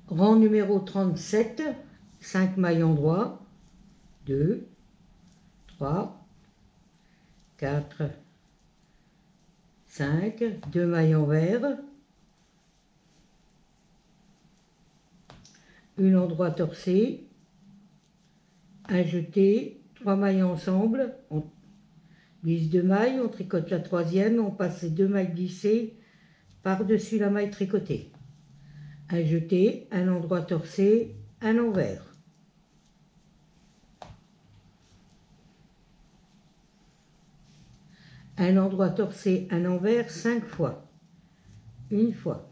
Rang numéro 37, 5 mailles endroits, 2, 3, 4, 5, 2 mailles envers, une endroit torcé, un jeté, 3 mailles ensemble, on glisse 2 mailles, on tricote la troisième, on passe les 2 mailles glissées par-dessus la maille tricotée. Un jeté, un endroit torcé, un envers. Un endroit torcé, un envers 5 fois. Une fois.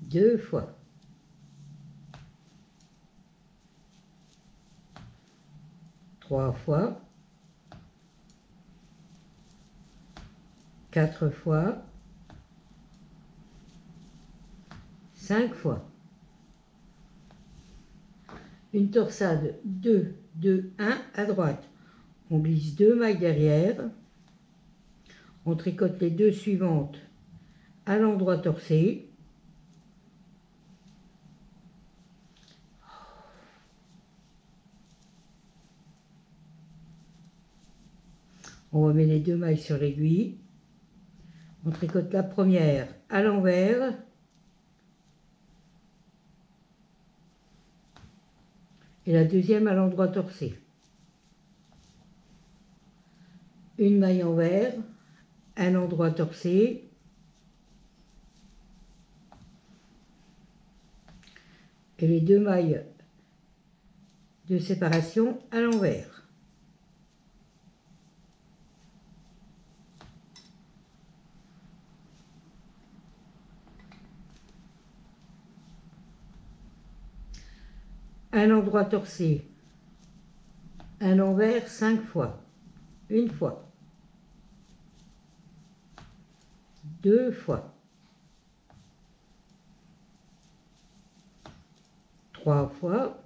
2 fois. 3 fois. 4 fois. 5 fois. Une torsade 2, 2, 1 à droite. On glisse 2 mailles derrière. On tricote les 2 suivantes à l'endroit torcé. On remet les 2 mailles sur l'aiguille. On tricote la première à l'envers. Et la deuxième à l'endroit torcé. Une maille envers, un endroit torcé, et les 2 mailles de séparation à l'envers. Un endroit torcé, un envers 5 fois, une fois, 2 fois, 3 fois,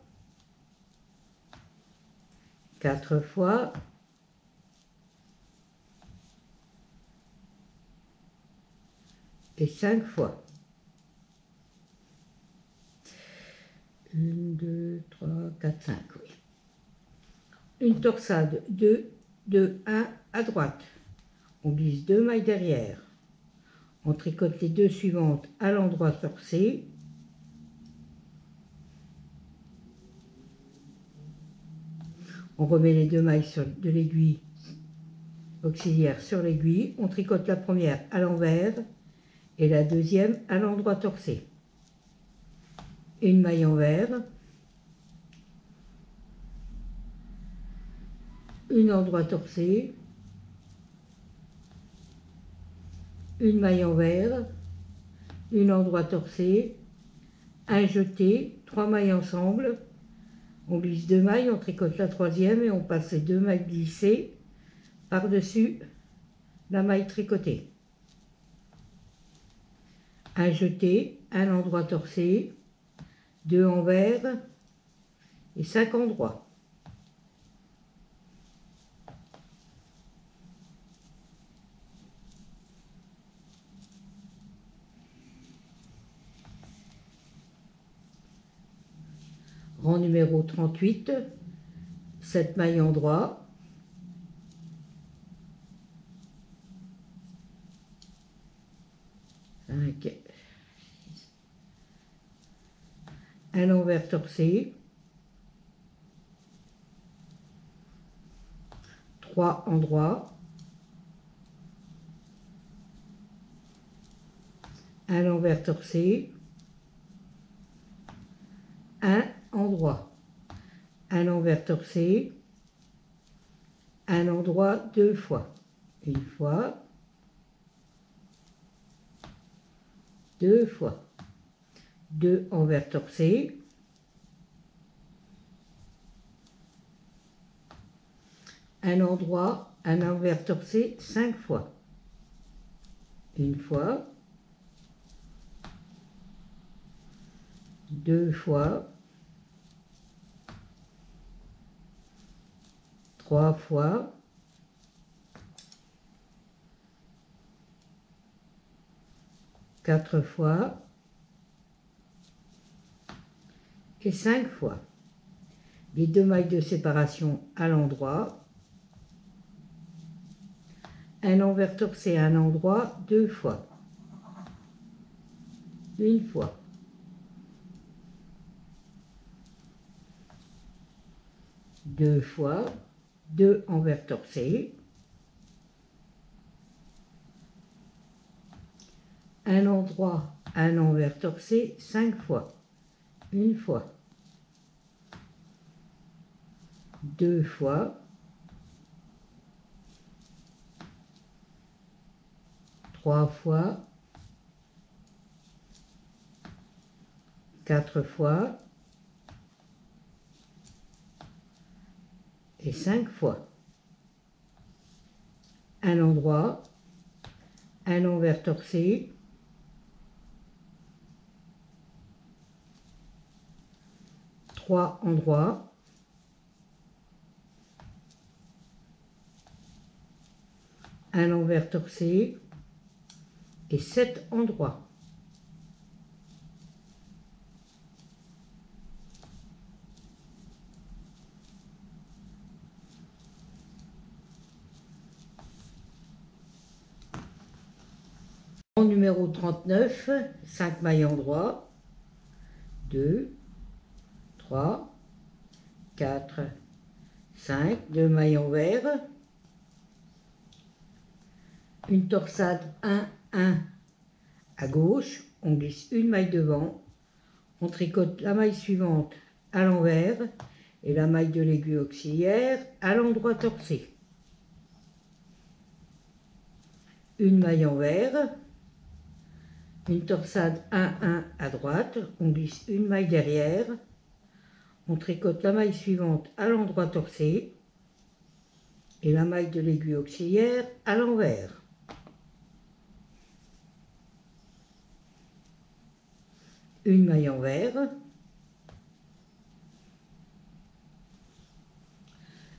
4 fois, 5 fois. 1, 2, 3, 4, 5, oui. Une torsade 2, 2, 1 à droite. On glisse 2 mailles derrière. On tricote les 2 suivantes à l'endroit torcé. On remet les 2 mailles de l'aiguille auxiliaire sur l'aiguille. On tricote la première à l'envers et la deuxième à l'endroit torcé. Une maille envers, une endroit torcé, une maille envers, une endroit torcé, un jeté, 3 mailles ensemble. On glisse 2 mailles, on tricote la troisième et on passe les 2 mailles glissées par-dessus la maille tricotée. Un jeté, un endroit torcé, 2 envers et 5 endroits. Rang numéro 38, 7 mailles endroits. Un envers torcé, 3 endroits, un envers torcé, un endroit, un envers torcé, un endroit 2 fois, une fois, 2 fois, 2 envers torcés, un endroit, un envers torcé 5 fois, une fois, 2 fois, 3 fois, 4 fois, et 5 fois. Les 2 mailles de séparation à l'endroit, un envers torcé à un endroit 2 fois, une fois, deux fois, 2 envers torcés, un endroit, un envers torcé 5 fois, une fois, deux fois, trois fois, quatre fois et 5 fois. Un endroit, un envers torcé, trois endroits, un envers torcé et 7 endroits. En numéro 39, 5 mailles endroits, 2, 3, 4, 5, 2 mailles envers, une torsade 1, 1 à gauche, on glisse une maille devant, on tricote la maille suivante à l'envers et la maille de l'aiguille auxiliaire à l'endroit torcé. Une maille envers, une torsade 1, 1 à droite, on glisse une maille derrière, on tricote la maille suivante à l'endroit torcé et la maille de l'aiguille auxiliaire à l'envers. Une maille envers,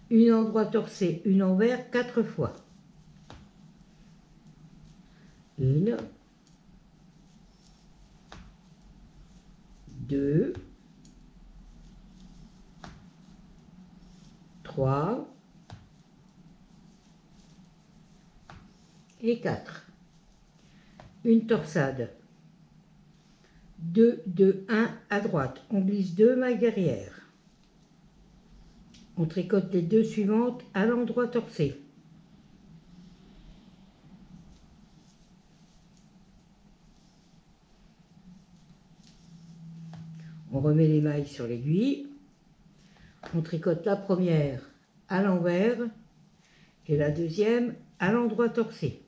une endroit torcé, une envers 4 fois. Une, deux, trois et 4. Une torsade. 2, 2, 1 à droite. On glisse 2 mailles derrière. On tricote les 2 suivantes à l'endroit torcé. On remet les mailles sur l'aiguille. On tricote la première à l'envers et la deuxième à l'endroit torcé.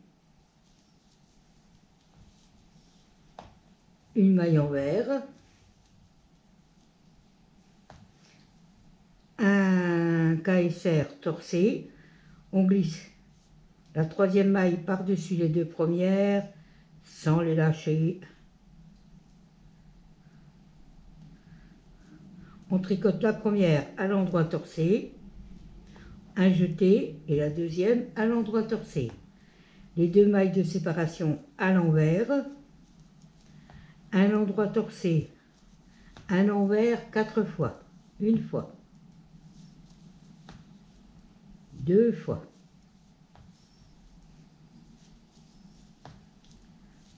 Une maille envers, un KSR torcé, on glisse la troisième maille par-dessus les 2 premières sans les lâcher. On tricote la première à l'endroit torcé, un jeté et la deuxième à l'endroit torcé. Les 2 mailles de séparation à l'envers, un endroit torcé, un envers 4 fois, une fois, deux fois,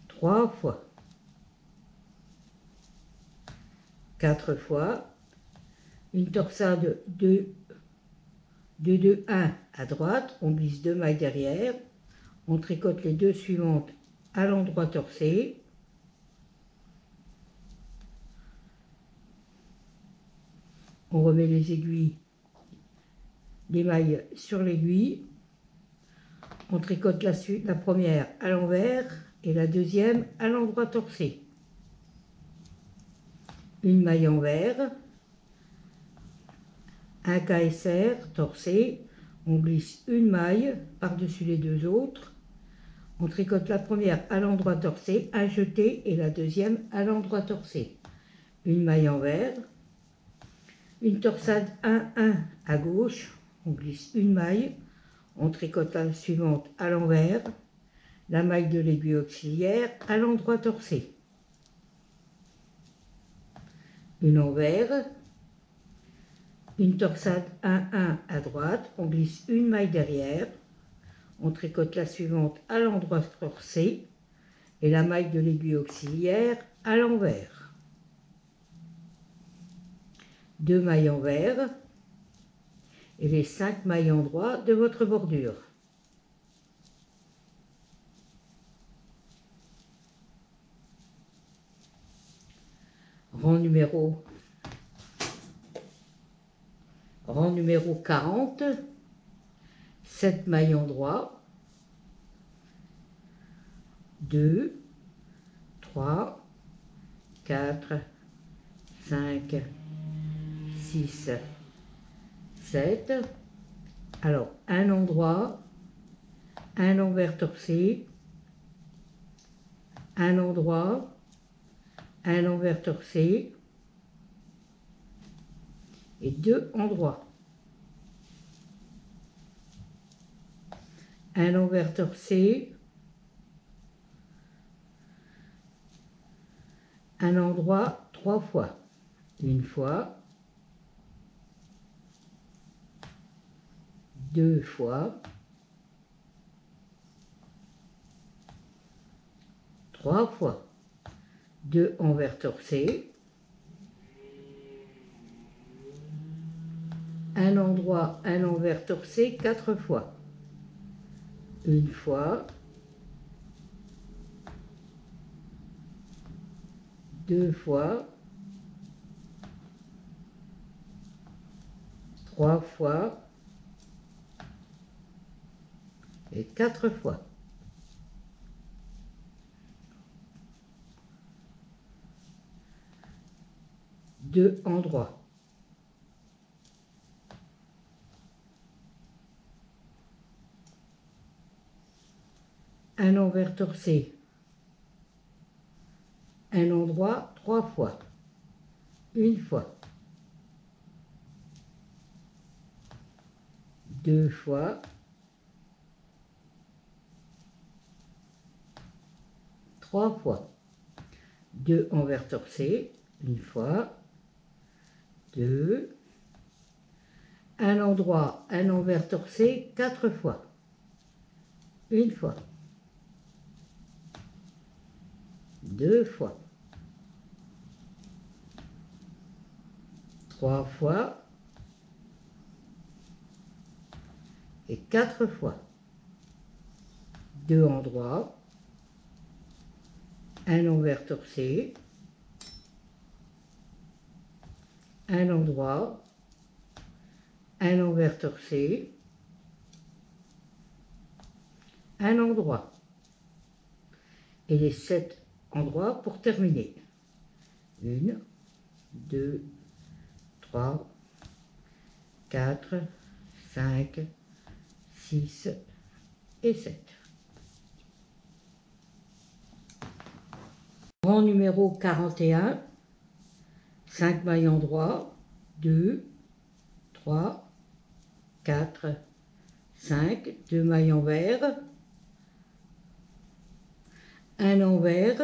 trois fois, 4 fois, une torsade 2, 2, 2, 1 à droite, on glisse 2 mailles derrière, on tricote les 2 suivantes à l'endroit torcé, on remet les aiguilles, les mailles sur l'aiguille, on tricote la première à l'envers et la deuxième à l'endroit torcé. Une maille envers, un KSR torcé, on glisse une maille par-dessus les 2 autres, on tricote la première à l'endroit torcé, un jeté et la deuxième à l'endroit torcé. Une maille envers, une torsade 1, 1 à gauche, on glisse une maille, on tricote la suivante à l'envers, la maille de l'aiguille auxiliaire à l'endroit torcé. une envers, une torsade 1-1 à droite, on glisse une maille derrière, on tricote la suivante à l'endroit torsé et la maille de l'aiguille auxiliaire à l'envers. 2 mailles envers et les 5 mailles endroits de votre bordure. Rang numéro 40, 7 mailles endroits, 2, 3, 4, 5, 6, 7. Alors, un endroit, un envers torsé, un endroit, un envers torsé et 2 endroits. Un envers torsé, un endroit 3 fois. Une fois, 2 fois, 3 fois. 2 envers torsés, un endroit, un envers torsé 4 fois. Une fois, 2 fois, 3 fois et 4 fois. Deux endroits. Un envers torsé, un endroit 3 fois. Une fois, 2 fois, 3 fois. 2 envers torsé, une fois, 2, un endroit, un envers torsé 4 fois. Une fois, 2 fois, 3 fois et 4 fois. 2 endroits, un envers torsé, un endroit, un envers torsé, un endroit et les 7 endroits pour terminer. 1, 2, 3, 4, 5, 6 et 7. Rang numéro 41, 5 mailles endroits, 2, 3, 4, 5, 2 mailles envers, un envers,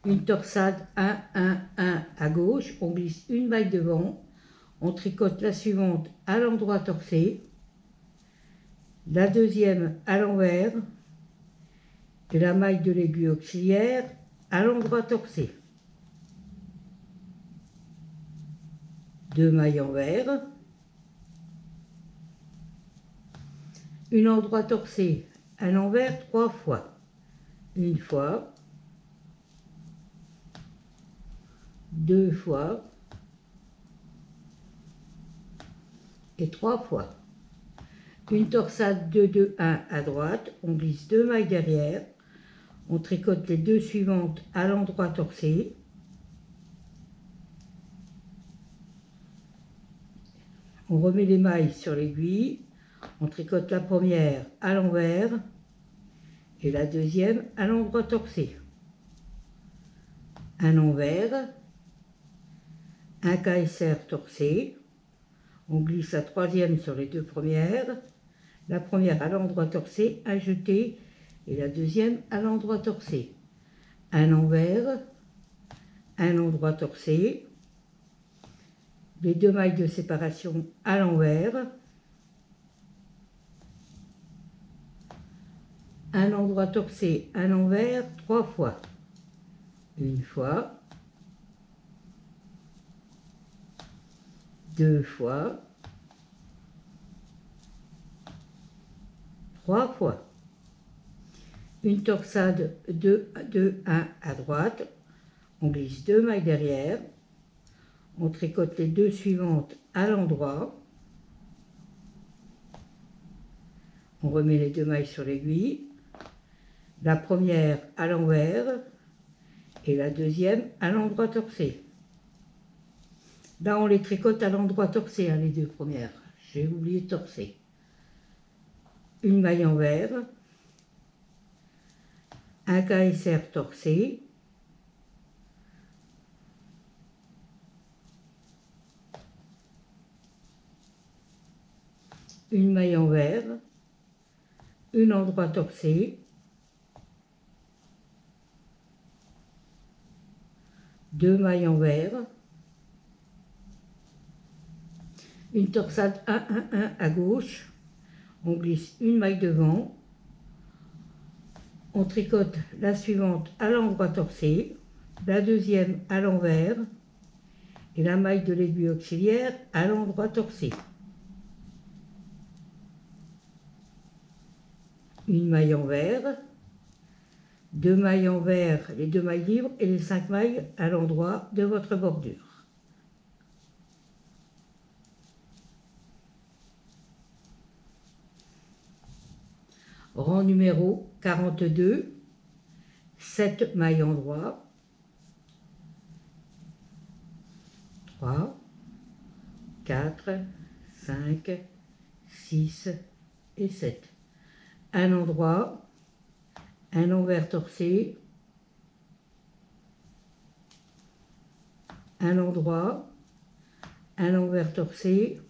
une torsade 1, 1, 1 à gauche, on glisse une maille devant, on tricote la suivante à l'endroit torsé, la deuxième à l'envers et la maille de l'aiguille auxiliaire à l'endroit torsé. 2 mailles envers, une endroit torsé à l'envers 3 fois. Une fois, 2 fois et 3 fois. Une torsade 2, 2, 1 à droite, on glisse 2 mailles derrière, on tricote les 2 suivantes à l'endroit torsé. On remet les mailles sur l'aiguille, on tricote la première à l'envers et la deuxième à l'endroit torsé. Un envers, un KSR torsé, on glisse la troisième sur les 2 premières, la première à l'endroit torsé, un jeté et la deuxième à l'endroit torsé. Un envers, un endroit torsé, les 2 mailles de séparation à l'envers, un endroit torcé à l'envers 3 fois, une fois, 2 fois, 3 fois, une torsade 2, 2, 1 à droite, on glisse 2 mailles derrière, on tricote les 2 suivantes à l'endroit, on remet les 2 mailles sur l'aiguille, la première à l'envers et la deuxième à l'endroit torcé. Là, on les tricote à l'endroit torcé, hein, les 2 premières. J'ai oublié de torser. Une maille envers, un KSR torcé, une maille envers, une endroit torcé, 2 mailles envers, une torsade 1, 1, 1 à gauche, on glisse une maille devant, on tricote la suivante à l'endroit torcé, la deuxième à l'envers et la maille de l'aiguille auxiliaire à l'endroit torcé. Une maille envers, 2 mailles envers, les 2 mailles libres et les 5 mailles à l'endroit de votre bordure. Rang numéro 42, 7 mailles endroit, 3, 4, 5, 6 et 7. Un endroit, un envers torcé, un endroit, un envers torcé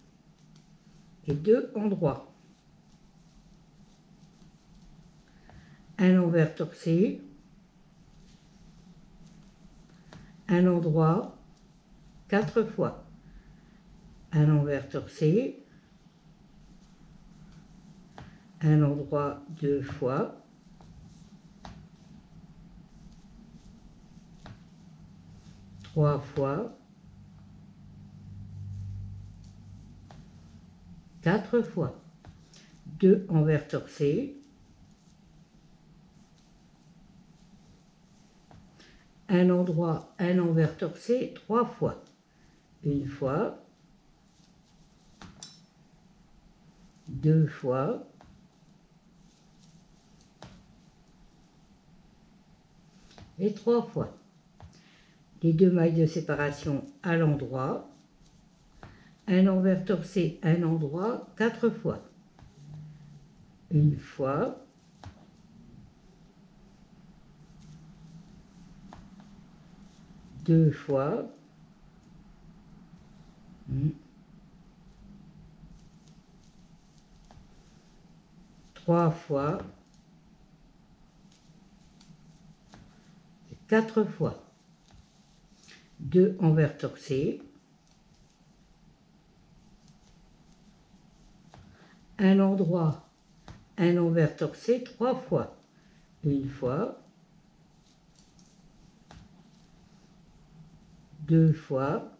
et 2 endroits. Un envers torcé, un endroit 4 fois, un envers torcé, un endroit 2 fois, trois fois, 4 fois, 2 envers torcés, un endroit, un envers torcé 3 fois, une fois, 2 fois, et 3 fois. Les 2 mailles de séparation à l'endroit, un envers torcé, un endroit 4 fois, une fois, 2 fois, 3 fois, 4 fois, 2 envers torcés, un endroit, un envers torcé 3 fois, une fois, 2 fois,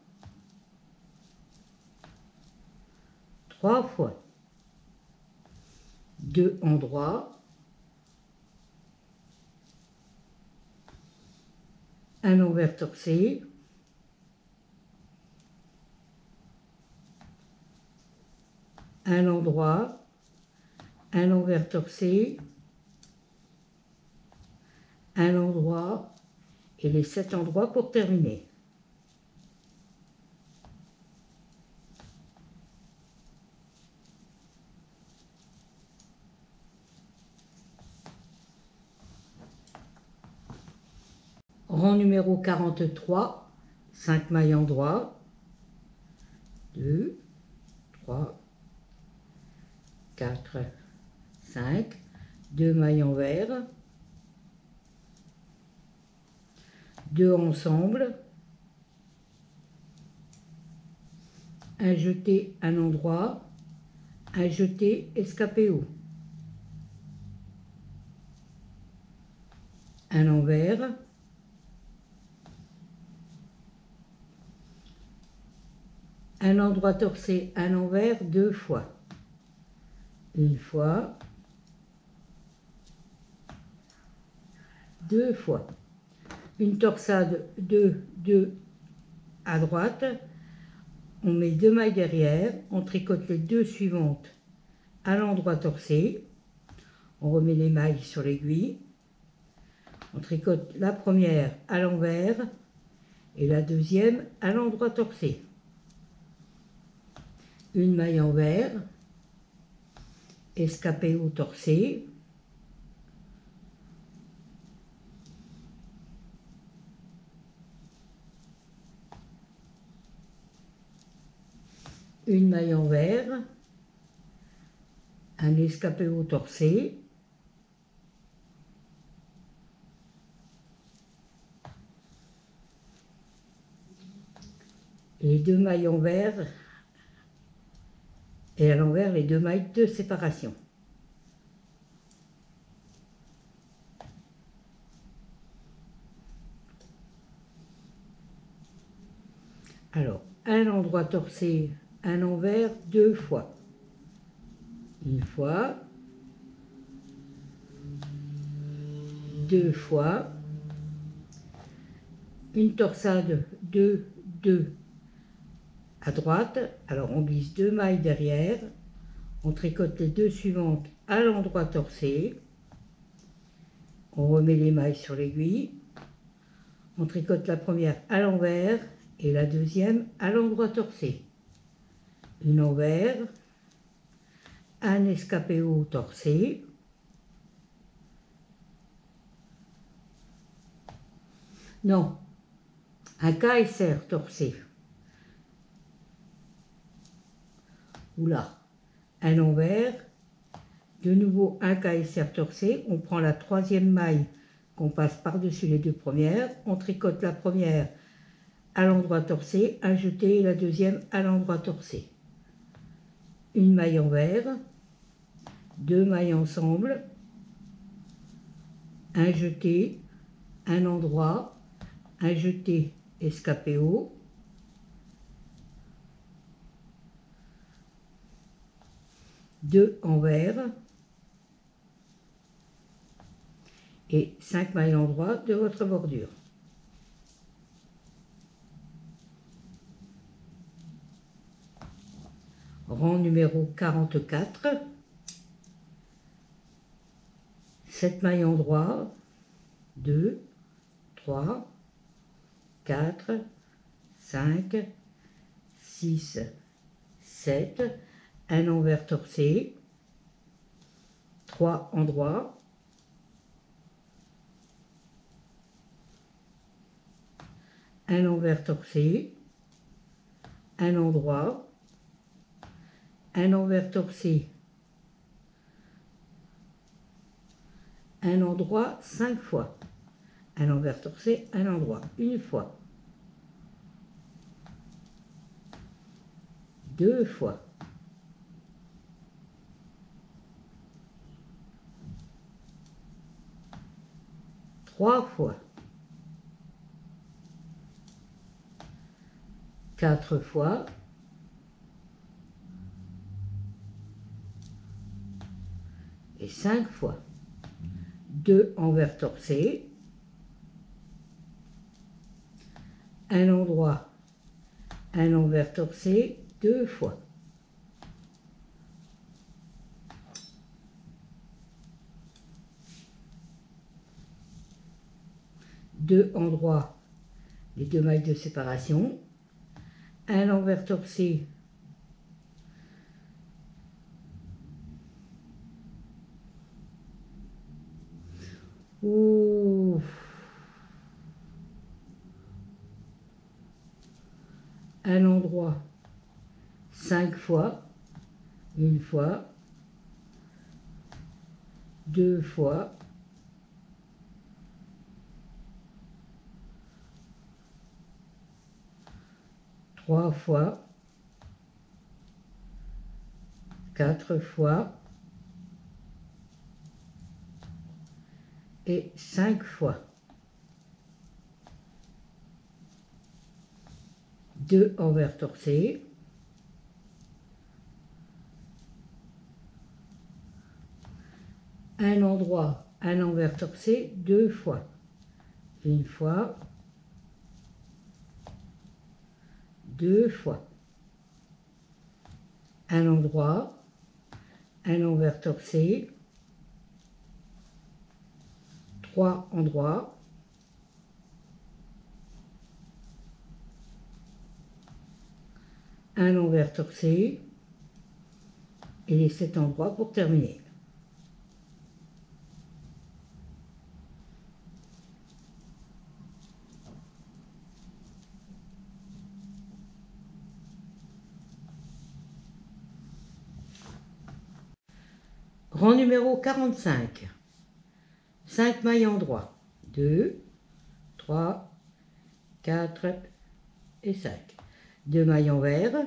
3 fois, 2 endroits, un envers torcé, un endroit, un envers torcé, un endroit et les 7 endroits pour terminer. Rang numéro 43, 5 mailles endroit, 2, 3, 4, 5, 2 mailles envers, 2 ensemble, un jeté, un endroit, un jeté, escapé haut. Un envers, un endroit torsé, un envers, 2 fois. Une fois, 2 fois. Une torsade, 2, 2 à droite. On met 2 mailles derrière, on tricote les 2 suivantes à l'endroit torsé. On remet les mailles sur l'aiguille. On tricote la première à l'envers et la deuxième à l'endroit torsé. Une maille envers, escapé au torsé. Une maille envers, un escapé au torsé. Les 2 mailles envers et à l'envers les 2 mailles de séparation. Alors, un endroit torsé, un envers, 2 fois. Une fois, 2 fois, une torsade, 2, 2 à droite. Alors on glisse 2 mailles derrière, on tricote les 2 suivantes à l'endroit torsé, on remet les mailles sur l'aiguille, on tricote la première à l'envers et la deuxième à l'endroit torsé. Une envers, un escapé haut torsé, non, un KSR torsé. Oula, un envers, de nouveau un KSR torsé, on prend la troisième maille qu'on passe par-dessus les 2 premières, on tricote la première à l'endroit torsé, un jeté et la deuxième à l'endroit torsé. Une maille envers, 2 mailles ensemble, un jeté, un endroit, un jeté, escapé haut, deux envers et 5 mailles endroit de votre bordure. Rang numéro 44, 7 mailles endroit, 2, 3, 4, 5, 6, 7, un envers torsé, 3 endroits, un envers torsé, un endroit, un envers torsé, un endroit 5 fois, un envers torsé, un endroit, une fois, 2 fois, 3 fois, 4 fois, et 5 fois. 2 envers torsé, un endroit, un envers torsé, 2 fois. Deux endroits, les 2 mailles de séparation, un envers torsé, ouh, un endroit 5 fois, une fois, 2 fois, 3 fois, 4 fois et 5 fois. 2 envers torcés, un endroit, un envers torcé 2 fois, une fois, 2 fois, un endroit, un envers torcé, 3 endroits, un envers torcé et les 7 endroits pour terminer. Rang numéro 45. 5 mailles endroits. 2, 3, 4 et 5. 2 mailles envers.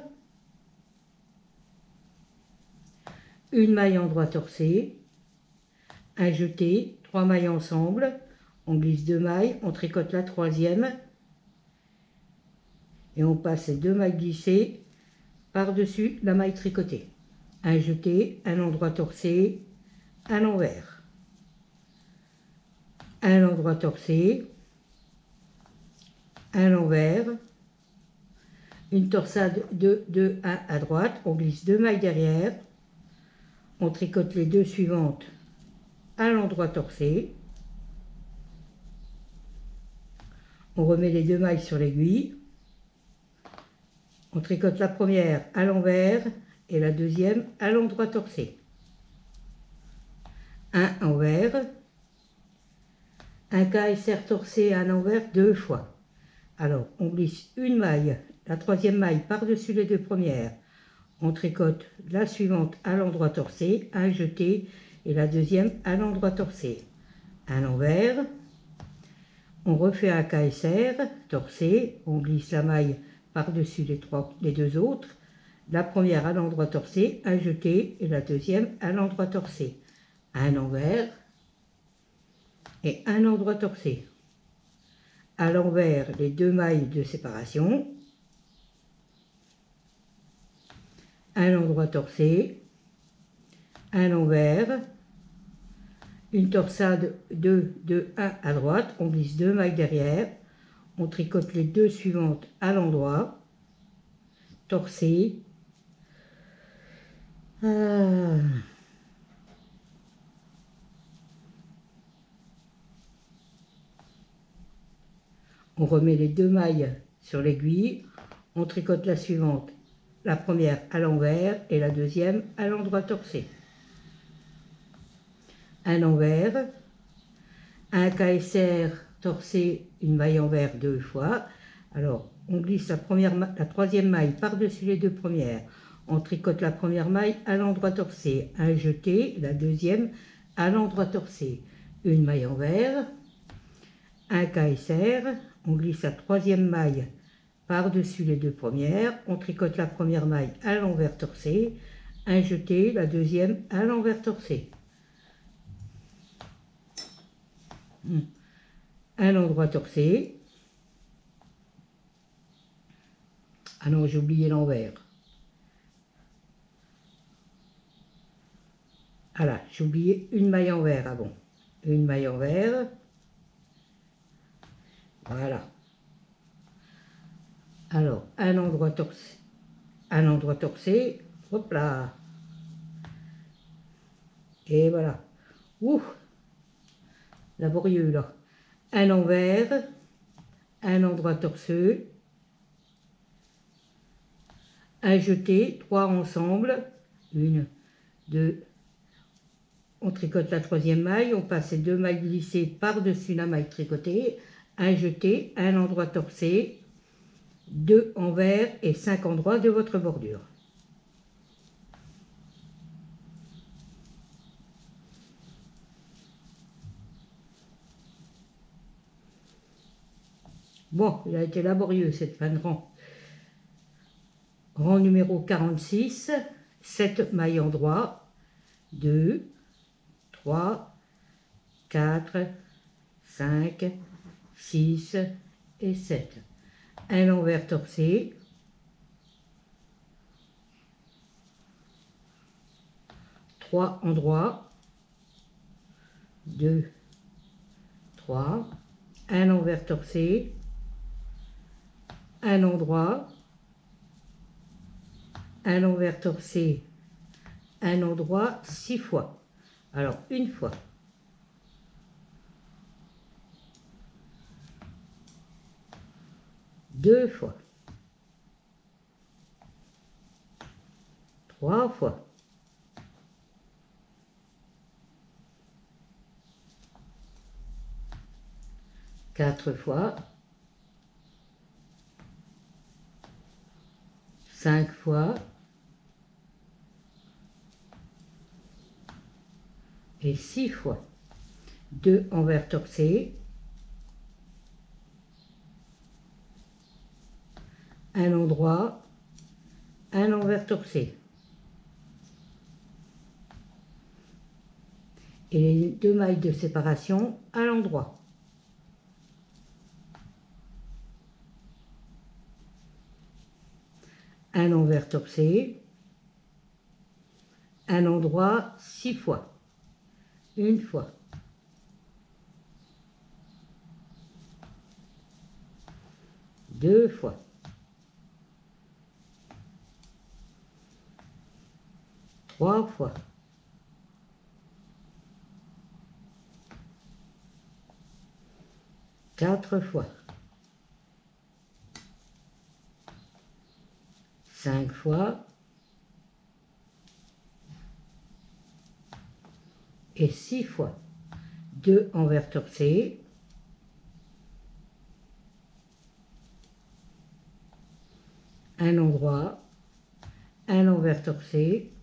Une maille endroit torcée. Un jeté. 3 mailles ensemble. On glisse 2 mailles. On tricote la troisième. Et on passe les 2 mailles glissées par-dessus la maille tricotée. Un jeté, un endroit torcé, un envers. Un endroit torcé, un envers, une torsade de 2, 1 à droite, on glisse 2 mailles derrière, on tricote les 2 suivantes à l'endroit torcé, on remet les 2 mailles sur l'aiguille, on tricote la première à l'envers et la deuxième à l'endroit torcé. Un envers, un KSR torcé à l'envers 2 fois. Alors, on glisse une maille, la troisième maille par-dessus les 2 premières. On tricote la suivante à l'endroit torcé, un jeté, et la deuxième à l'endroit torcé. Un envers, on refait un KSR torcé, on glisse la maille par-dessus les 2 autres, la première à l'endroit torcé, un jeté, et la deuxième à l'endroit torcé. Un envers et un endroit torcé. À l'envers, les 2 mailles de séparation, un endroit torcé, un envers, une torsade 2, 2, 1 à droite, on glisse 2 mailles derrière, on tricote les 2 suivantes à l'endroit, torcé, on remet les 2 mailles sur l'aiguille, on tricote la suivante, la première à l'envers et la deuxième à l'endroit torcé. Un envers, un KSR torcé, une maille envers 2 fois. Alors, on glisse la troisième maille par-dessus les 2 premières. On tricote la première maille à l'endroit torcé. Un jeté, la deuxième à l'endroit torcé. Une maille envers, un KSR. On glisse la troisième maille par-dessus les 2 premières. On tricote la première maille à l'envers torcé. Un jeté, la deuxième à l'envers torcé. Un endroit torcé. Ah non, j'ai oublié l'envers. Voilà, j'ai oublié une maille envers avant. Une maille envers. Voilà. Alors, un endroit torcé. Un endroit torcé. Hop là. Et voilà. Ouh, laborieux là. Un envers. Un endroit torceux. Un jeté, 3 ensemble. 1, 2. On tricote la troisième maille, on passe les 2 mailles glissées par-dessus la maille tricotée, un jeté, un endroit torcé, 2 envers et 5 endroits de votre bordure. Bon, il a été laborieux cette fin de rang. Rang numéro 46, 7 mailles endroits, 2, 3, 4, 5, 6 et 7. Un envers torcé, 3 endroits, 2, 3, un envers torcé, un endroit, un envers torcé, un endroit 6 fois. Alors une fois, deux fois, trois fois, quatre fois, 5 fois et 6 fois. 2 envers torcés, un endroit, un envers torcé. Et les 2 mailles de séparation à l'endroit. Un envers torcé, un endroit 6 fois. Une fois, deux fois, trois fois, quatre fois, 5 fois et 6 fois. 2 envers torcés, un endroit, un envers torcé,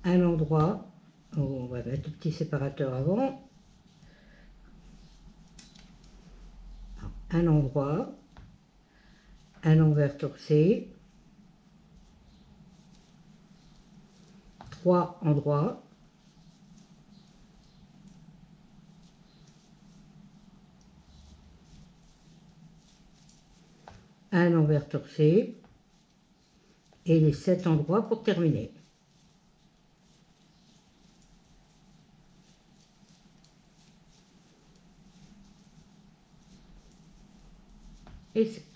un endroit, on va mettre le petit séparateur avant, un endroit, un envers torcé, 3 endroits, un envers torcé et les 7 endroits pour terminer. Et c'est